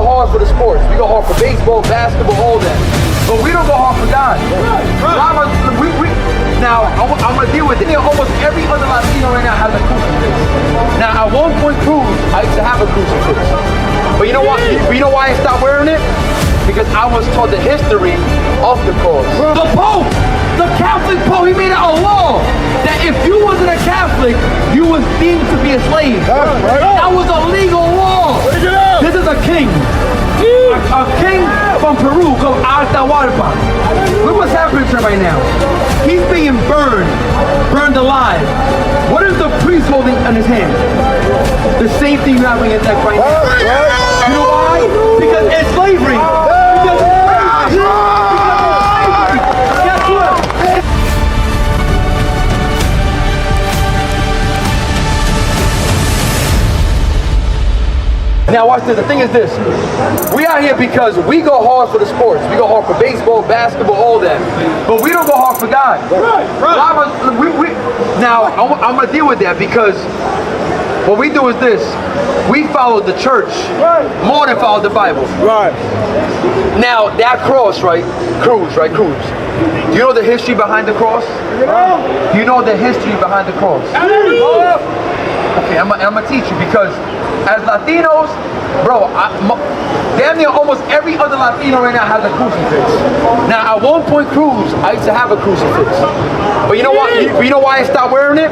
hard for the sports. We go hard for baseball, basketball, all that. But we don't go hard for God. Now, I'm going to deal with it. Almost every other Latino right now has a crucifix. Now, at one point, Cruz, I used to have a crucifix. But you know what? You know why I stopped wearing it? Because I was taught the history of the cross. The Pope, the Catholic Pope, he made it a law that if you wasn't a Catholic, you was deemed to be a slave. That was a legal law. This is a king. A king from Peru called Atahualpa. Look what's happening to him right now. He's being burned alive. What is the priest holding in his hand? The same thing you have on your neck right now. You know why? Because it's slavery. Because it's slavery. Guess what? Now watch this. The thing is this. We out here because we go hard for the sports. We go hard for baseball, basketball, all that. But we don't go hard for God. Now, I'm going to deal with that because what we do is this. We follow the church more than follow the Bible. Now, that cross, right? Cruz. Do you know the history behind the cross? Do you know the history behind the cross? Okay, I'm going to teach you because as Latinos, bro, damn near almost every other Latino right now has a crucifix. Now, at one point, Cruz, I used to have a crucifix. But you know what? You know why I stopped wearing it?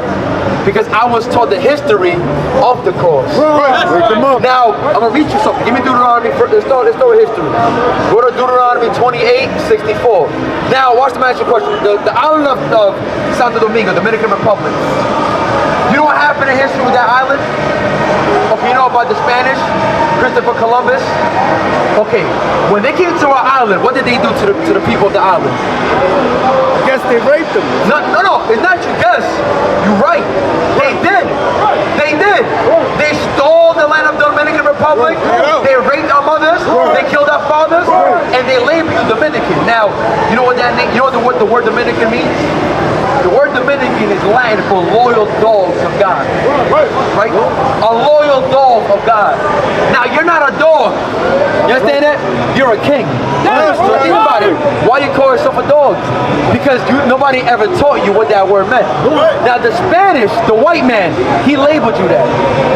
Because I was taught the history of the cross. Now, I'm going to read you something. Give me Deuteronomy. Let's start with history. Go to Deuteronomy 28:64. Now, watch the magic question. The island of Santo Domingo, Dominican Republic. You know what happened in history with that island? Okay, you know about the Spanish? Christopher Columbus? Okay, when they came to our island, what did they do to the people of the island? I guess they raped them. No, it's not your guess. You're right. They did. They did. They stole the land of the Dominican Republic. They raped our mothers. They killed our fathers. And they labeled you Dominican. Now, you know what that name? You know what the word Dominican means? The word Dominican is Latin for loyal dogs of God. Right? A loyal dog of God. Now, you're not a dog. You understand that? You're a king. So think about it. Why you call yourself a dog? Because nobody ever taught you what that word meant. Now, the Spanish, the white man, he labeled you that.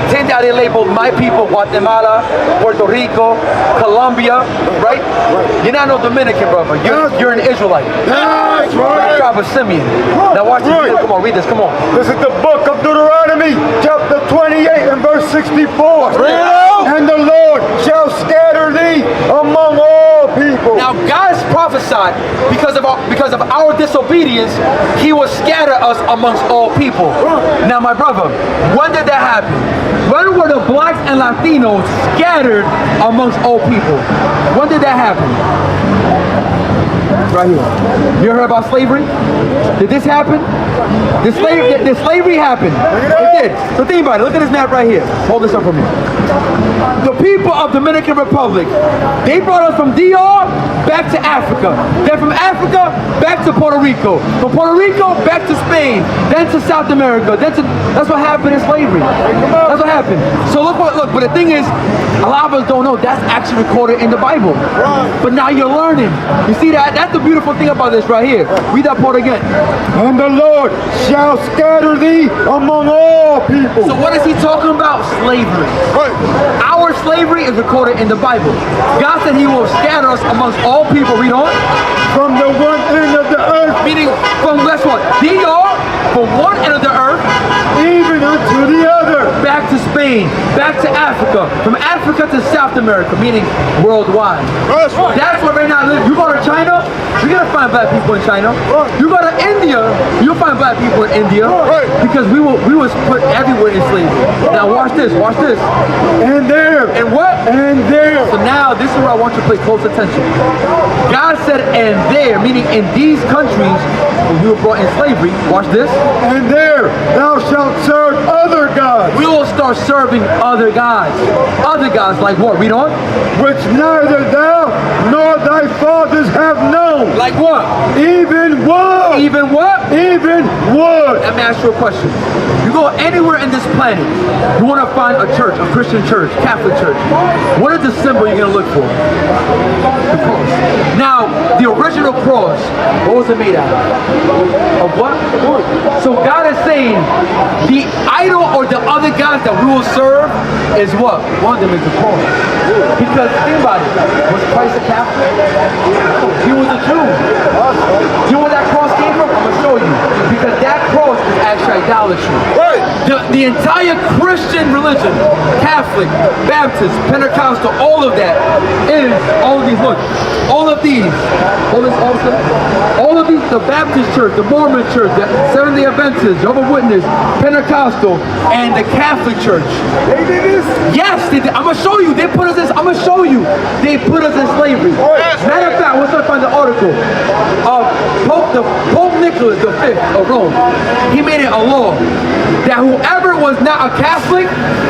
Turns out they labeled my people Guatemala, Puerto Rico, Colombia, right? You're not no Dominican, brother. You're an Israelite. That's right. Tribe of Simeon. Now watch this. Come on, read this. Come on. This is the book of Deuteronomy, chapter 28 and verse 64. And the Lord shall scatter thee among all people. Now God's prophesied because of our disobedience, He will scatter us amongst all people. Now, my brother, when did that happen? When were the blacks and Latinos scattered amongst all people? When did that happen? Right here. You heard about slavery? Did this happen? Did slavery happen? It did. So think about it. Look at this map right here. Hold this up for me. The people of Dominican Republic, they brought us from DR back to Africa. Then from Africa back to Puerto Rico. From Puerto Rico back to Spain. Then to South America. That's what happened in slavery. That's what happened. So look, but the thing is, a lot of us don't know that's actually recorded in the Bible. But now you're learning. You see that? That's the beautiful thing about this right here. Read that part again. And the Lord shall scatter thee among all people. So what is he talking about? Slavery. Our slavery is recorded in the Bible. God said He will scatter us amongst all people. Read on. From the one end of the earth. Meaning from, guess what? DR, from one end of the earth, even unto the other. Back to Spain, back to Africa, from Africa to South America, meaning worldwide. That's what right now. You go to China, you're gonna find black people in China. You go to India, you'll find black people in India. Because we was put everywhere in slavery. Now watch this. And there. And what? And there. So now this is where I want you to pay close attention. God said, and there, meaning in these countries where we were brought in slavery. Watch this. And there thou shalt serve other gods. We will start serving other gods. Other gods like what? Read on. Which neither thou nor thy fathers have known. stone. Like what? Even wood. Even what? Even wood. Let me ask you a question. You go anywhere in this planet, you want to find a church, a Christian church, Catholic church. What is the symbol you're going to look for? The cross. Now, the original cross, what was it made out of? Of what? So God is saying the idol or the other gods that we will serve is what? One of them is the cross. Because think about it. Was Christ a Catholic? He was a Jew. You know where that cross came from? I'm going to show you. Because that cross is actually idolatry. Right. The entire Christian religion, Catholic, Baptist, Pentecostal, all of that is, all of these, look, all of these, the Baptist church, the Mormon church, the Seventh-day Adventist, Jehovah's Witness, Pentecostal, and the Catholic church. They did this? Yes, they did. I'm going to show you. They put us in, I'm going to show you. They put us in slavery. Matter of fact, let's find the article. Pope Nicholas V of Rome, he made it a law that whoever was not a Catholic,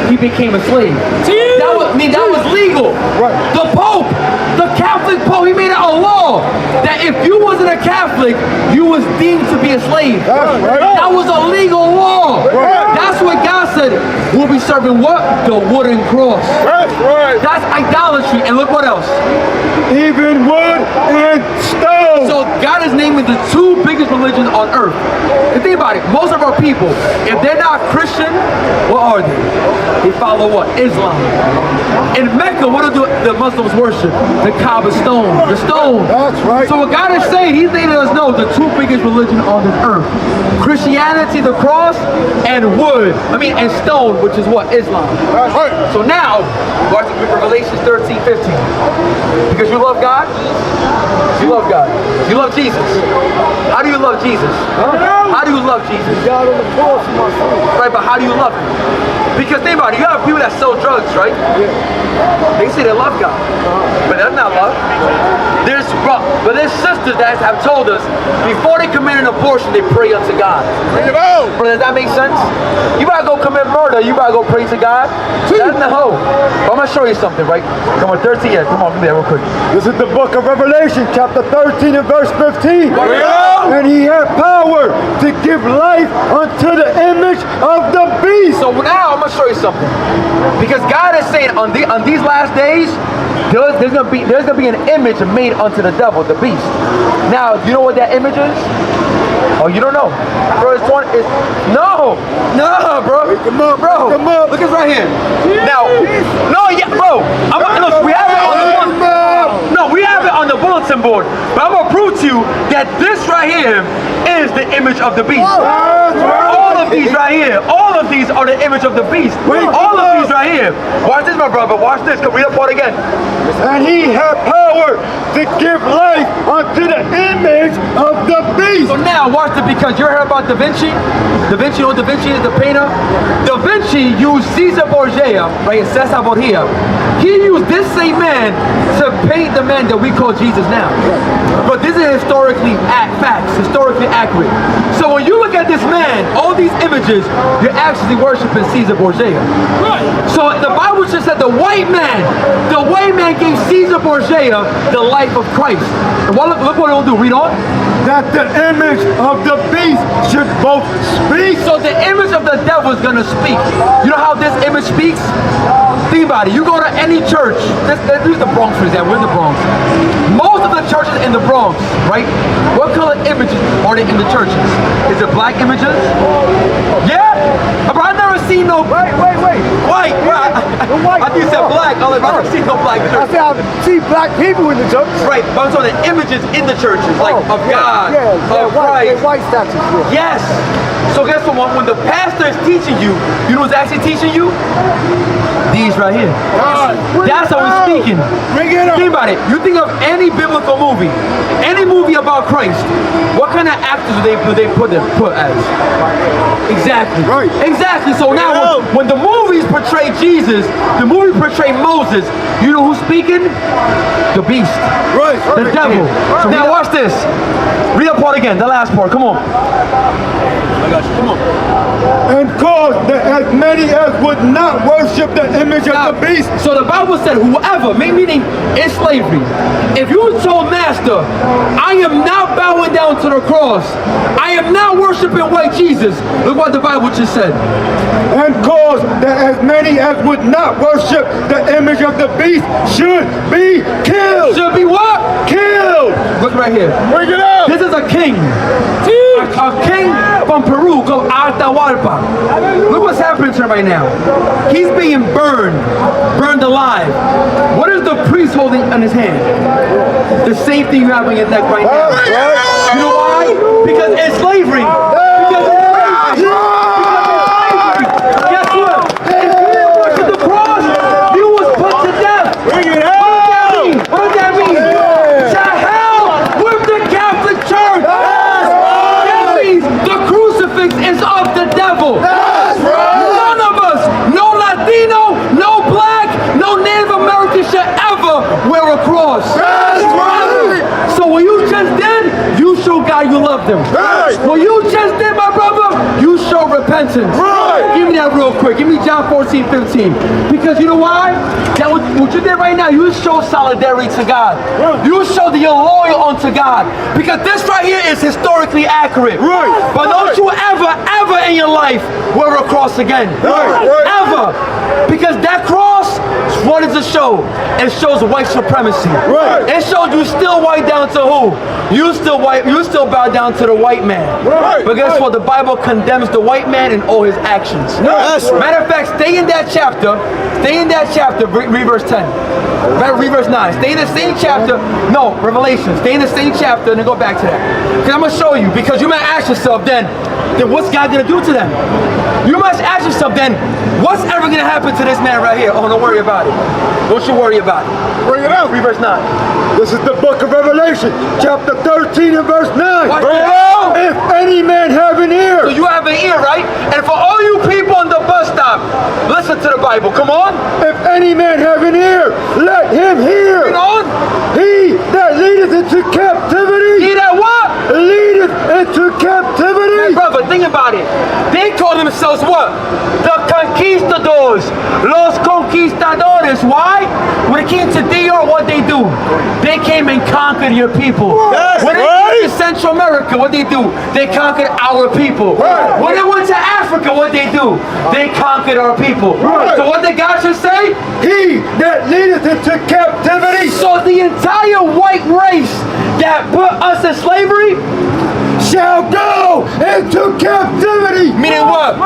he became a slave. That was legal. Right. The Pope, the Catholic Pope, he made it a law that if you wasn't a Catholic, you was deemed to be a slave. That's right. That was a legal law. Right. That's what God said. We'll be serving what? The wooden cross. That's right. That's idolatry. And look what else. Even wood and stone. So God is naming the two biggest religions on earth. And think about it. Most of our people, if they're not Christian, what are they? They follow what? Islam. In Mecca, what do the Muslims worship? The Kaaba stone. The stone. That's right. So what God is saying, He's letting us know the two biggest religions on this earth. Christianity, the cross, and and stone, which is what? Islam. That's right. So now, watch Revelation 13, 15. Because you love God, you love God. You love Jesus. How do you love Jesus? How do you love Jesus? God on the cross, my son. Right, but how do you love Him? Because think about it, you have people that sell drugs, right? Yeah. They say they love God, but that's not love. There's sisters that have told us before they commit an abortion, they pray unto God. Bro, does that make sense? You gotta go commit murder, you gotta go pray to God. That's the hoe. But I'm gonna show you something, right? Come on, 13 years. Come on, give me that real quick. This is the book of Revelation, chapter 13 and verse 15. Yeah. And he had power to give life unto the image of the beast. So now I'm gonna show you something, because God is saying on these last days, there's gonna be an image made unto the devil, the beast. Now, you know what that image is? Oh, you don't know, bro? No, bro. Come up, Bro, come up. look, it's right here. Now, bro. Look, we have it on the bulletin. No, we have it on the bulletin board. But I'm gonna prove to you that this right here is the image of the beast. All of these right here, all of these are the image of the beast. All of these right here. Watch this, my brother. Watch this. Come read up part again. And he had power to give life unto the image of the beast. So now, watch it, because you heard about Da Vinci. Da Vinci, you know what Da Vinci is, the painter? Da Vinci used Caesar Borgia, right, Cesar Borgia. He used this same man to paint the man that we call Jesus now. But this is historically facts, historically accurate. So when you look at this man, all these images, you're actually worshiping Caesar Borgia. Right. So the Bible just said the white man gave Caesar Borgia the life of Christ. And look what it'll do. Read on. That the image of the beast should both speak. So the image of the devil is going to speak. You know how this image speaks? Think about it. You go to any church. Let's use the Bronx for example. We're in the Bronx. Most of the churches in the Bronx, right? What color images are they in the churches? Is it black images? Yeah? But I've never seen no... Wait. White. I think you said black. I've never seen no black church. I said I see black people in the church. Right, but I'm talking the images in the churches, like of God, of white, Christ. white statues. Yeah. Yes. So guess what? When the pastor is teaching you, you know what's actually teaching you? These right here. That's how we're speaking. Bring it up. Think about it. You think of any biblical movie, any movie about Christ, what kind of actors do they put as? Exactly. Right. Exactly. So now when the movies portray Jesus, the movie portray Moses, you know who's speaking? The beast. Right. The devil. Now watch this. Read that part again, the last part. Come on. I got you. Come on. And cause that as many as would not worship the image of the beast. So the Bible said whoever, meaning in slavery, if you told master, I am not bowing down to the cross, I am not worshiping white Jesus, look what the Bible just said. And cause that as many as would not worship the image of the beast should be killed. Should be what? Killed. Look right here. Bring it up. This is a king. A king from Peru called Atahualpa. Look what's happening to him right now. He's being burned alive. What is the priest holding in his hand? The same thing you have on your neck right now. You know why? Because it's slavery. Because it's slavery. Guess what? If you didn't worship the cross, you was put to death. Bring it out. What does that mean? To hell with the Catholic Church. The crucifix is of the devil. None of us, no Latino, no black, no Native American should ever wear a cross. So what you just did, you show God you love them. What you just did, my brother, you show repentance. Give me that real quick. Give me John 14:15. Because you know why? That what you did right now, you show solidarity to God. You show that you're loyal unto God. Because this right here is historically accurate. But don't you ever in your life wear a cross again. Ever. Because that cross, what does it show? It shows white supremacy. It shows you still white down to who? You still bow down to the white man. But guess what? The Bible condemns the white man and all his actions. Matter of fact, stay in that chapter, read verse 10. Read verse 9. Stay in the same chapter. No, Revelation. Stay in the same chapter and then go back to that. Because I'm going to show you. Because you might ask yourself then what's God going to do to them? You must ask yourself then, what's ever going to happen to this man right here? Oh, don't worry about it. Don't you worry about it. Bring it out. Read verse 9. This is the book of Revelation, chapter 13 and verse 9. Watch that. If any man have an ear. So you have an ear, right? And for all you people on the bus stop, listen to the Bible. Come on. If any man have an ear, let him hear. Read on. He that leadeth into captivity. He that what? Leadeth into captivity. Hey, brother, think about it. They call themselves what? The conquistadors. Los conquistadores. Why? When it came to DR, what they do? They came and conquered your people. When they came to Central America, what they do? They conquered our people. When they went to Africa, what they do? They conquered our people. So what did God just say? He that leadeth into captivity. So the entire white race that put us in slavery shall go into captivity. Meaning what?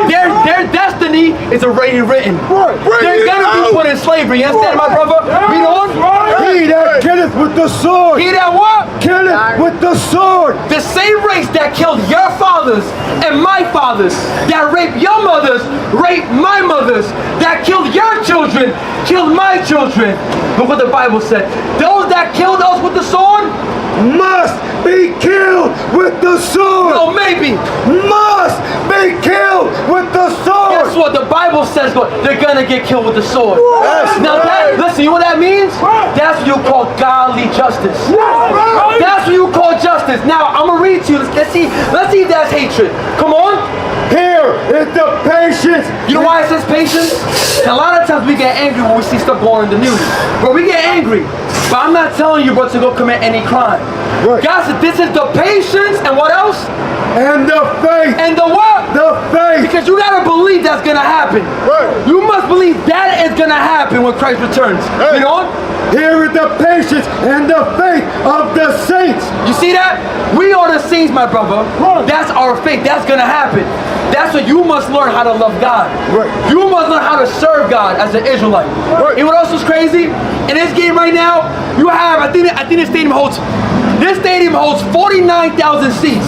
Their destiny is already written. They're gonna be put in slavery. You understand, my brother? Read on. He that killeth with the sword. He that what? Killeth with the sword. The same race that killed your fathers and my fathers, that raped your mothers, raped my mothers, that killed your children, killed my children. Look what the Bible said. Those that killed us with the sword must be killed with the sword. No, maybe. Must be killed with the sword. Guess what? The Bible says they're gonna get killed with the sword. Now listen, you know what that means? That's what you call godly justice. That's what you call justice. Now I'm gonna read to you. Let's see if that's hatred. Come on. Here is the patience. You know why it says patience? And a lot of times we get angry when we see stuff going in the news. But we get angry. But I'm not telling you, bro, to go commit any crime. God said this is the patience and what else? And the faith. And the what? The faith. Because you gotta believe that's gonna happen. You must believe that is gonna happen when Christ returns. You know? Here is the patience and the faith of the saints. You see that? We are the saints, my brother. That's our faith. That's gonna happen. That's what you must learn how to love God. You must learn how to serve God as an Israelite. You know what else is crazy? In this game right now, you have, I think this stadium holds 49,000 seats.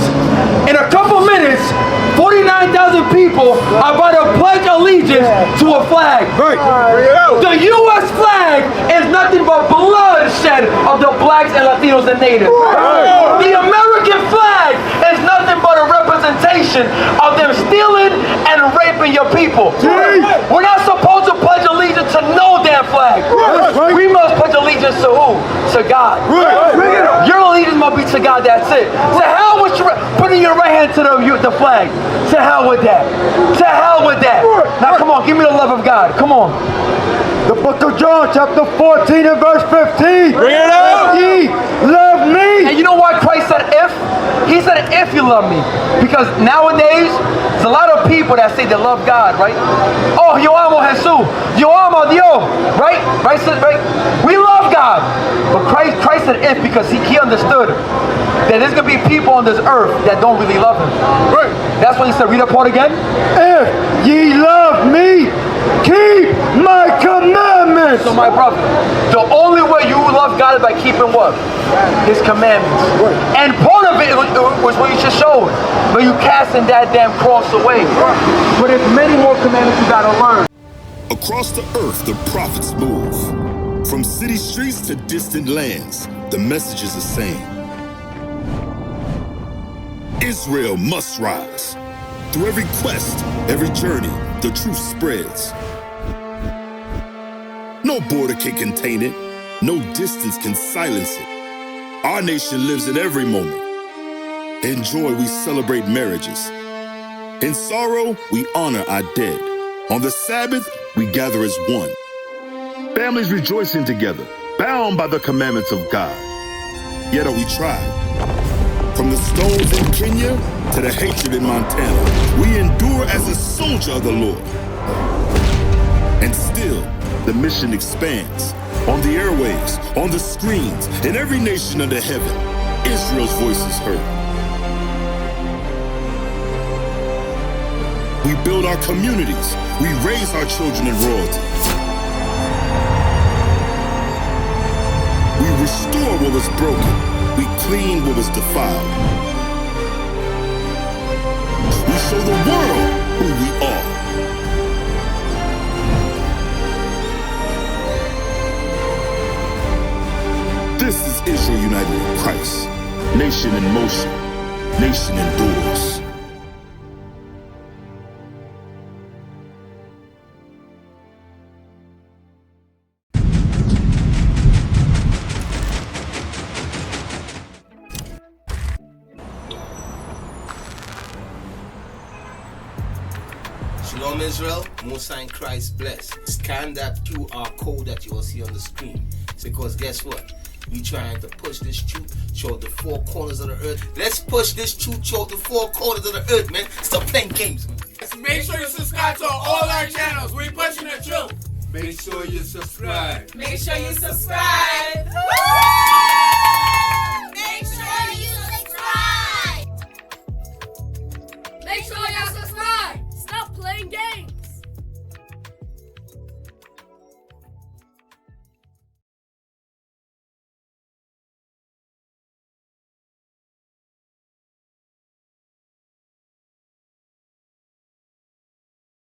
In a couple minutes, 49,000 people are about to pledge allegiance to a flag. The U.S. flag is nothing but bloodshed of the blacks and Latinos and natives. The American flag is nothing but a representation of them stealing and raping your people. We're not supposed to pledge allegiance to no damn flag. We must pledge allegiance to who? To God. Your allegiance must be to God, that's it. To hell with putting your right hand to the flag. To hell with that. To hell with that. Now come on, give me the love of God. Come on. The book of John, chapter 14 and verse 15. Bring it out. If ye love me. And you know why Christ said if? He said if you love me. Because nowadays, there's a lot of people that say they love God, right? Oh, yo amo Jesús. Yo amo Dios. Right? Right? We love God. But Christ said if because he understood that there's going to be people on this earth that don't really love him. Right. That's what he said. Read that part again. If ye love me, keep my commandments. So my brother, the only way you love God is by keeping what? His commandments. Right. And part of it was what you just showed. But you casting that damn cross away. But there's many more commandments you gotta learn. Across the earth, the prophets move. From city streets to distant lands, the message is the same. Israel must rise. Through every quest, every journey, the truth spreads. No border can contain it. No distance can silence it. Our nation lives in every moment. In joy, we celebrate marriages. In sorrow, we honor our dead. On the Sabbath, we gather as one. Families rejoicing together, bound by the commandments of God. Yet are we tried. From the stones in Kenya to the hatred in Montana, we endure as a soldier of the Lord. And still, the mission expands. On the airwaves, on the screens, in every nation under heaven, Israel's voice is heard. We build our communities. We raise our children in royalty. We restore what was broken. We clean what was defiled. We show the world who we are. This is Israel united in Christ. Nation in motion. Nation endures. Shalom Israel, Most High in Christ bless. Scan that QR code that you will see on the screen. Because guess what? We trying to push this truth toward the four corners of the earth. Let's push this truth toward the four corners of the earth, man. Stop playing games, man. Make sure you subscribe to all our channels. We pushing the truth. Make sure you subscribe. Make sure you subscribe.